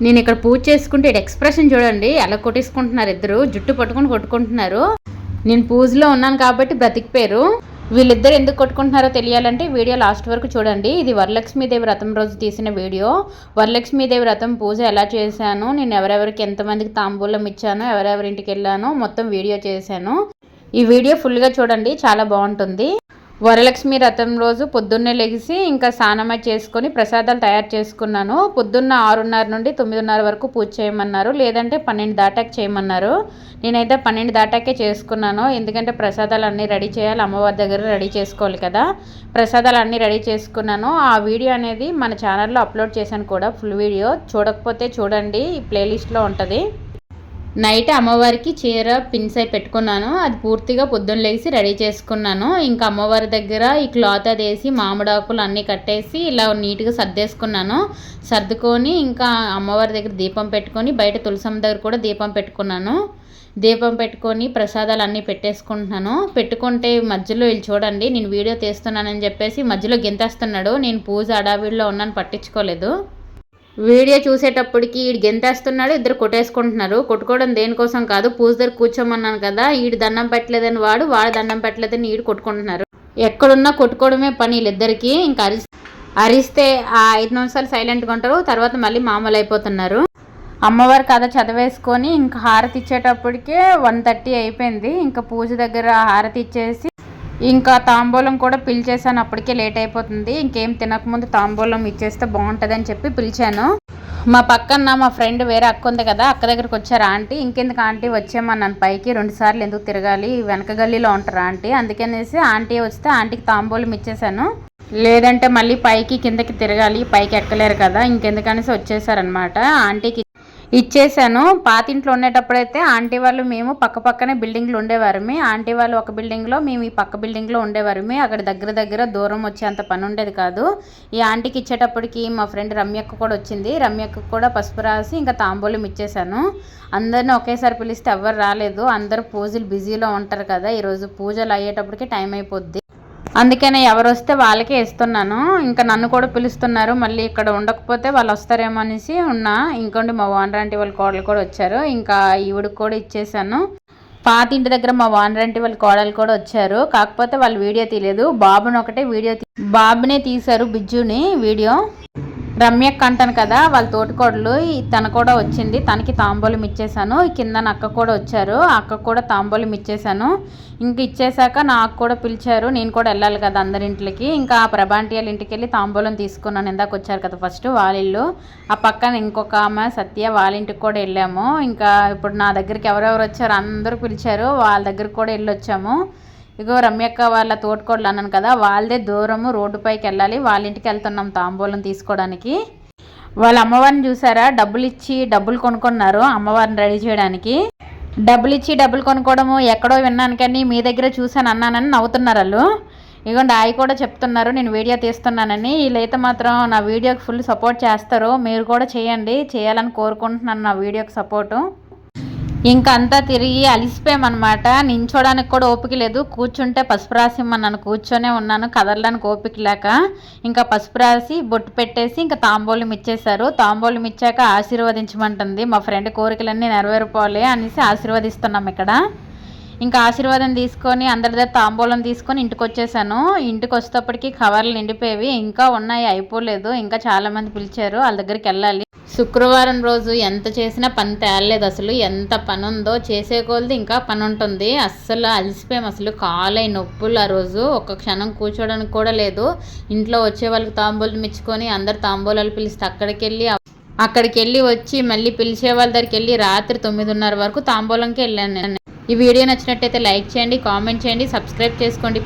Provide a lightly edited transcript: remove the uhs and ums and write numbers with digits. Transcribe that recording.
నేను ఇక్కడ పూజ చేసుకుంటే ఎక్స్ప్రెషన్ చూడండి ఎలా కొట్టేసుకుంటున్నారు, ఇద్దరు జుట్టు పట్టుకొని కొట్టుకుంటున్నారు. నేను పూజలో ఉన్నాను కాబట్టి బ్రతికిపోయారు. వీళ్ళిద్దరు ఎందుకు కొట్టుకుంటున్నారో తెలియాలంటే వీడియో లాస్ట్ వరకు చూడండి. ఇది వరలక్ష్మీదేవి వ్రతం రోజు తీసిన వీడియో. వరలక్ష్మీదేవి వ్రతం పూజ ఎలా చేశాను, నేను ఎవరెవరికి ఎంతమందికి తాంబూలం ఇచ్చాను, ఎవరెవరింటికి వెళ్ళాను, మొత్తం వీడియో చేశాను. ఈ వీడియో ఫుల్గా చూడండి, చాలా బాగుంటుంది. వరలక్ష్మి వ్రతం రోజు పొద్దున్నే లెగిసి ఇంకా స్నానమై చేసుకొని ప్రసాదాలు తయారు చేసుకున్నాను. పొద్దున్న 6:30 నుండి 9:30 వరకు పూజ చేయమన్నారు, లేదంటే 12 దాటాక చేయమన్నారు. నేనైతే 12 దాటాకే చేసుకున్నాను, ఎందుకంటే ప్రసాదాలు అన్నీ రెడీ చేయాలి, అమ్మవారి దగ్గర రెడీ చేసుకోవాలి కదా. ప్రసాదాలు అన్నీ రెడీ చేసుకున్నాను. ఆ వీడియో అనేది మన ఛానల్లో అప్లోడ్ చేశాను కూడా, ఫుల్ వీడియో. చూడకపోతే చూడండి, ఈ ప్లేలిస్ట్లో ఉంటుంది. నైట్ అమ్మవారికి చీర పిన్స్ అయి పెట్టుకున్నాను, అది పూర్తిగా పొద్దున్న లేచి రెడీ చేసుకున్నాను. ఇంకా అమ్మవారి దగ్గర ఈ క్లాత్ అది వేసి మామిడాకులు అన్నీ కట్టేసి ఇలా నీట్గా సర్దేసుకున్నాను. సర్దుకొని ఇంకా అమ్మవారి దగ్గర దీపం పెట్టుకొని బయట తులసమ్మ దగ్గర కూడా దీపం పెట్టుకున్నాను. దీపం పెట్టుకొని ప్రసాదాలు అన్నీ పెట్టేసుకుంటున్నాను. పెట్టుకుంటే మధ్యలో వీళ్ళు చూడండి, నేను వీడియో తీస్తున్నానని చెప్పేసి మధ్యలో గెంతేస్తున్నాడు. నేను పూజ అడావిడిలో ఉన్నాను, పట్టించుకోలేదు. వీడియో చూసేటప్పటికి ఈడు గెంతేస్తున్నాడు, ఇద్దరు కొట్టేసుకుంటున్నారు. కొట్టుకోవడం దేనికోసం కాదు, పూజ దగ్గర కూర్చోమన్నాను కదా, ఈడు దండం పెట్టలేదని వాడు దండం పెట్టలేదని ఈడు కొట్టుకుంటున్నారు. ఎక్కడున్నా కొట్టుకోవడమే పని వీళ్ళిద్దరికి. ఇంకా అరిస్తే ఆ 5 నిమిషాలు సైలెంట్గా ఉంటారు, తర్వాత మళ్ళీ మామూలు అయిపోతున్నారు. అమ్మవారి కథ చదివేసుకొని ఇంకా హారతి ఇచ్చేటప్పటికే 1:30 అయిపోయింది. ఇంకా పూజ దగ్గర హారతి ఇచ్చేసి ఇంకా తాంబూలం కూడా పిలిచేసాను, అప్పటికే లేట్ అయిపోతుంది. ఇంకేం తినకముందు తాంబూలం ఇచ్చేస్తే బాగుంటుంది అని చెప్పి పిలిచాను. మా పక్కన మా ఫ్రెండ్ వేరే అక్క ఉంది కదా, అక్క దగ్గరికి వచ్చారు ఆంటీ. ఇంకెందుకు ఆంటీ వచ్చామన్నాను పైకి, 2 సార్లు ఎందుకు తిరగాలి, వెనక గల్లీలో ఉంటారు ఆంటీ, అందుకనేసి ఆంటీ వస్తే ఆంటీకి తాంబూలం ఇచ్చేసాను. లేదంటే మళ్ళీ పైకి కిందకి తిరగాలి, పైకి ఎక్కలేరు కదా, ఇంకెందుకనేసి వచ్చేసారనమాట. ఆంటీకి ఇచ్చేసాను. పాతింట్లో ఉండేటప్పుడైతే ఆంటీ వాళ్ళు మేము పక్కనే బిల్డింగ్లు ఉండేవారమే. ఆంటీ వాళ్ళు ఒక బిల్డింగ్లో, మేము ఈ పక్క బిల్డింగ్లో ఉండేవారమే. అక్కడ దగ్గర దూరం వచ్చేంత పని ఉండేది కాదు. ఈ ఆంటీకి ఇచ్చేటప్పటికి మా ఫ్రెండ్ రమ్యక్క కూడా వచ్చింది. రమ్యక్క కూడా పసుపు రాసి ఇంకా తాంబూలం ఇచ్చేసాను. అందరినీ ఒకేసారి పిలిస్తే ఎవ్వరు రాలేదు, అందరూ పూజలు బిజీలో ఉంటారు కదా. ఈరోజు పూజలు అయ్యేటప్పటికి టైం అయిపోద్ది, అందుకనే ఎవరు వస్తే వాళ్ళకే ఇస్తున్నాను. ఇంకా నన్ను కూడా పిలుస్తున్నారు, మళ్ళీ ఇక్కడ ఉండకపోతే వాళ్ళు వస్తారేమో అనేసి ఉన్నా. ఇంకోండి మా ఓనర్ ఆంటీ వాళ్ళ కోడలు కూడా వచ్చారు, ఇంకా ఈవిడికి కూడా ఇచ్చేసాను. పాతింటి దగ్గర మా ఓనర్ ఆంటీ వాళ్ళ కోడలు కూడా వచ్చారు, కాకపోతే వాళ్ళు వీడియో తీయలేదు. బాబుని ఒకటే బాబునే తీశారు, బిజ్జుని వీడియో. రమ్యక్క అంటాను కదా, వాళ్ళ తోటికోడలు తన కూడా వచ్చింది, తనకి తాంబూలం ఇచ్చేసాను. కింద అక్క కూడా వచ్చారు, అక్క కూడా తాంబూలం ఇచ్చేసాను. ఇంక ఇచ్చేసాక నాకు కూడా పిలిచారు, నేను కూడా వెళ్ళాలి కదా అందరింటికి. ఇంకా ప్రభాంటి వాళ్ళ ఇంటికి వెళ్ళి తాంబూలం తీసుకున్నాను. ఇందాక వచ్చారు కదా ఫస్ట్ వాళ్ళిల్లు, ఆ పక్కన ఇంకొక ఆమె సత్య వాళ్ళ ఇంటికి కూడా వెళ్ళాము. ఇంకా ఇప్పుడు నా దగ్గరికి ఎవరెవరు వచ్చారు అందరూ పిలిచారు, వాళ్ళ దగ్గరికి కూడా వెళ్ళొచ్చాము. ఇగో రమ్యక్క వాళ్ళ తోటకోడలు అన్నాను కదా, వాళ్ళదే దూరము, రోడ్డుపైకి వెళ్ళాలి, వాళ్ళ ఇంటికి వెళ్తున్నాం తాంబూలం తీసుకోవడానికి. వాళ్ళ అమ్మవారిని చూసారా, డబ్బులు కొనుక్కున్నారు అమ్మవారిని రెడీ చేయడానికి. డబ్బులు కొనుక్కోవడము ఎక్కడో విన్నాను కానీ మీ దగ్గర చూసాను అన్నానని నవ్వుతున్నారు వాళ్ళు. ఇగోండి ఆయి కూడా చెప్తున్నారు నేను వీడియో తీస్తున్నానని. వీళ్ళైతే మాత్రం నా వీడియోకి ఫుల్ సపోర్ట్ చేస్తారు, మీరు కూడా చేయాలని కోరుకుంటున్నాను నా వీడియోకి సపోర్టు. ఇంకా అంతా తిరిగి అలిసిపోయామన్నమాట. నించోడానికి కూడా ఓపిక లేదు, కూర్చుంటే పసుపు రాసి నన్ను కూర్చొనే ఉన్నాను, కదలడానికి ఓపిక లేక. ఇంకా పసుపు రాసి బొట్టు పెట్టేసి ఇంకా తాంబూలం ఇచ్చేశారు. తాంబూలం ఇచ్చాక ఆశీర్వదించమంటుంది, మా ఫ్రెండ్ కోరికలన్నీ నెరవేరిపోవాలి అనేసి ఆశీర్వదిస్తున్నాం ఇక్కడ. ఇంకా ఆశీర్వాదం తీసుకొని అందరి దగ్గర తాంబూలం తీసుకొని ఇంటికి వచ్చేసాను. ఇంటికి వచ్చేటప్పటికి కవర్లు నిండిపోయేవి, ఇంకా ఉన్నాయి, అయిపోలేదు. ఇంకా చాలామంది పిలిచారు, వాళ్ళ దగ్గరికి వెళ్ళాలి. శుక్రవారం రోజు ఎంత చేసినా పని తేలలేదు, అసలు ఎంత పని ఉందో. చేసే కొలది ఇంకా పని ఉంటుంది. అస్సలు అలసిపోయాం, అసలు కాలై నొప్పులు. ఆ రోజు ఒక్క క్షణం కూర్చోడానికి కూడా లేదు. ఇంట్లో వచ్చే వాళ్ళకి తాంబూలం ఇచ్చుకొని అందరు తాంబూలాలు పిలిస్తే అక్కడికి వెళ్ళి వచ్చి మళ్ళీ పిలిచే వాళ్ళ దగ్గరికి వెళ్ళి రాత్రి 9:30 వరకు తాంబూలంకి వెళ్ళాను నేను. ఈ వీడియో నచ్చినట్టయితే లైక్ చేయండి, కామెంట్ చేయండి, సబ్స్క్రైబ్ చేసుకోండి.